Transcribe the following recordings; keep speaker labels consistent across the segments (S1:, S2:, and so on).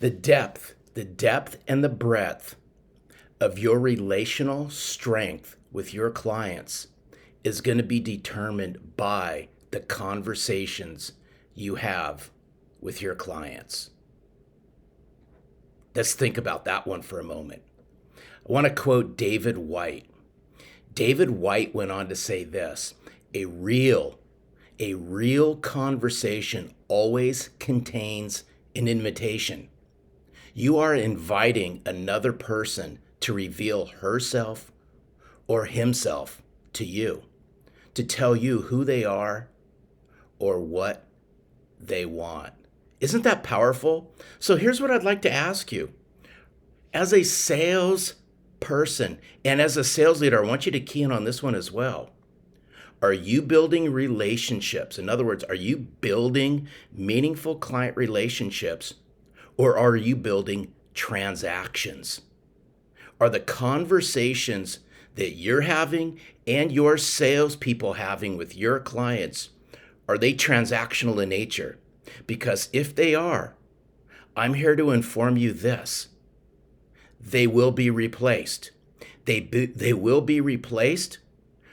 S1: The depth and the breadth of your relational strength with your clients is going to be determined by the conversations you have with your clients. Let's think about that one for a moment. I want to quote David White. David White went on to say this: a real conversation always contains an invitation. You are inviting another person to reveal herself or himself to you, to tell you who they are or what they want. Isn't that powerful? So here's what I'd like to ask you. As a sales person and as a sales leader, I want you to key in on this one as well. Are you building relationships? In other words, are you building meaningful client relationships, or are you building transactions? Are the conversations that you're having and your salespeople having with your clients, are they transactional in nature? Because if they are, I'm here to inform you this: they will be replaced. They will be replaced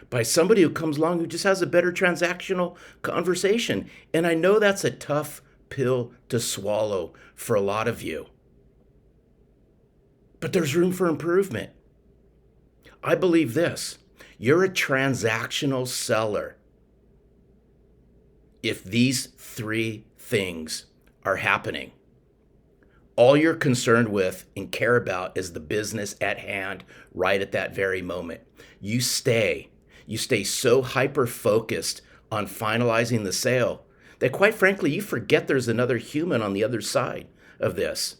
S1: by somebody who comes along who just has a better transactional conversation. And I know that's a tough pill to swallow for a lot of you, but there's room for improvement. I believe this: you're a transactional seller if these three things are happening. All you're concerned with and care about is the business at hand right at that very moment. You stay so hyper focused on finalizing the sale that, quite frankly, you forget there's another human on the other side of this.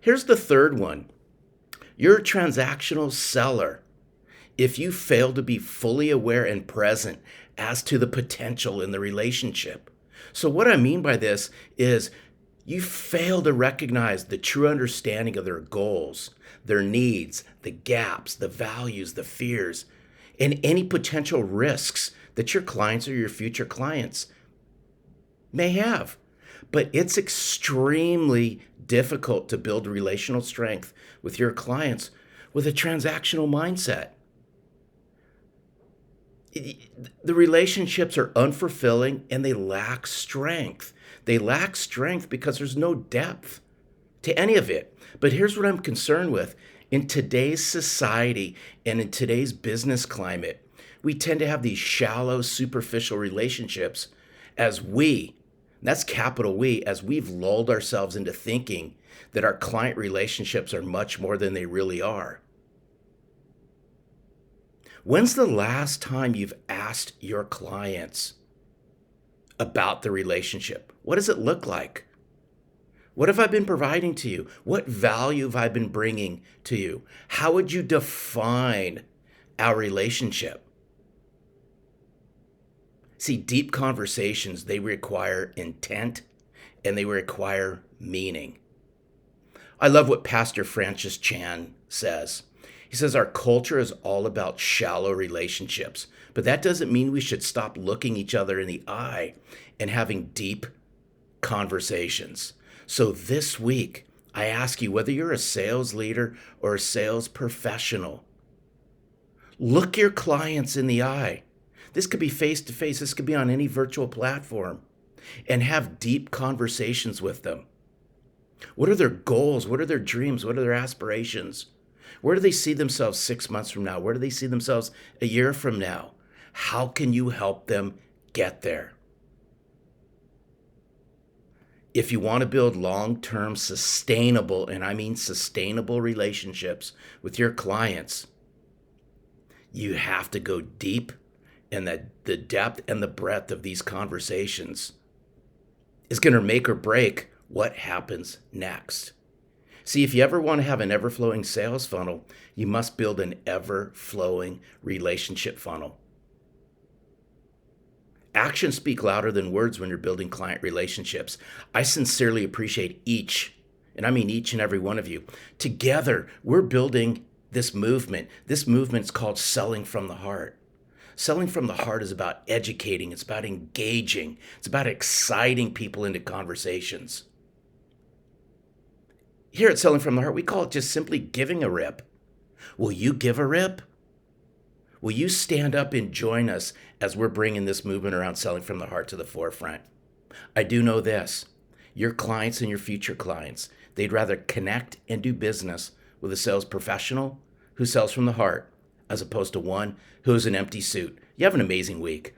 S1: Here's the third one: you're a transactional seller if you fail to be fully aware and present as to the potential in the relationship. So what I mean by this is you fail to recognize the true understanding of their goals, their needs, the gaps, the values, the fears, and any potential risks that your clients or your future clients may have. But it's extremely difficult to build relational strength with your clients with a transactional mindset. The relationships are unfulfilling and they lack strength. They lack strength because there's no depth to any of it. But here's what I'm concerned with. In today's society and in today's business climate, we tend to have these shallow, superficial relationships as that's capital we, as we've lulled ourselves into thinking that our client relationships are much more than they really are. When's the last time you've asked your clients about the relationship? What does it look like? What have I been providing to you? What value have I been bringing to you? How would you define our relationship? See, deep conversations, they require intent and they require meaning. I love what Pastor Francis Chan says. He says our culture is all about shallow relationships, but that doesn't mean we should stop looking each other in the eye and having deep conversations. So this week, I ask you, whether you're a sales leader or a sales professional, look your clients in the eye. This could be face to face. This could be on any virtual platform, and have deep conversations with them. What are their goals? What are their dreams? What are their aspirations? Where do they see themselves 6 months from now? Where do they see themselves a year from now? How can you help them get there? If you want to build long-term sustainable, and I mean sustainable relationships with your clients, you have to go deep, and the depth and the breadth of these conversations is going to make or break what happens next. See, if you ever want to have an ever-flowing sales funnel, you must build an ever-flowing relationship funnel. Actions speak louder than words when you're building client relationships. I sincerely appreciate each, and I mean each and every one of you. Together, we're building this movement. This movement's called Selling from the Heart. Selling from the heart is about educating. It's about engaging. It's about exciting people into conversations. Here at Selling from the Heart, we call it just simply giving a rip. Will you give a rip? Will you stand up and join us as we're bringing this movement around selling from the heart to the forefront? I do know this. Your clients and your future clients, they'd rather connect and do business with a sales professional who sells from the heart as opposed to one who is an empty suit. You have an amazing week.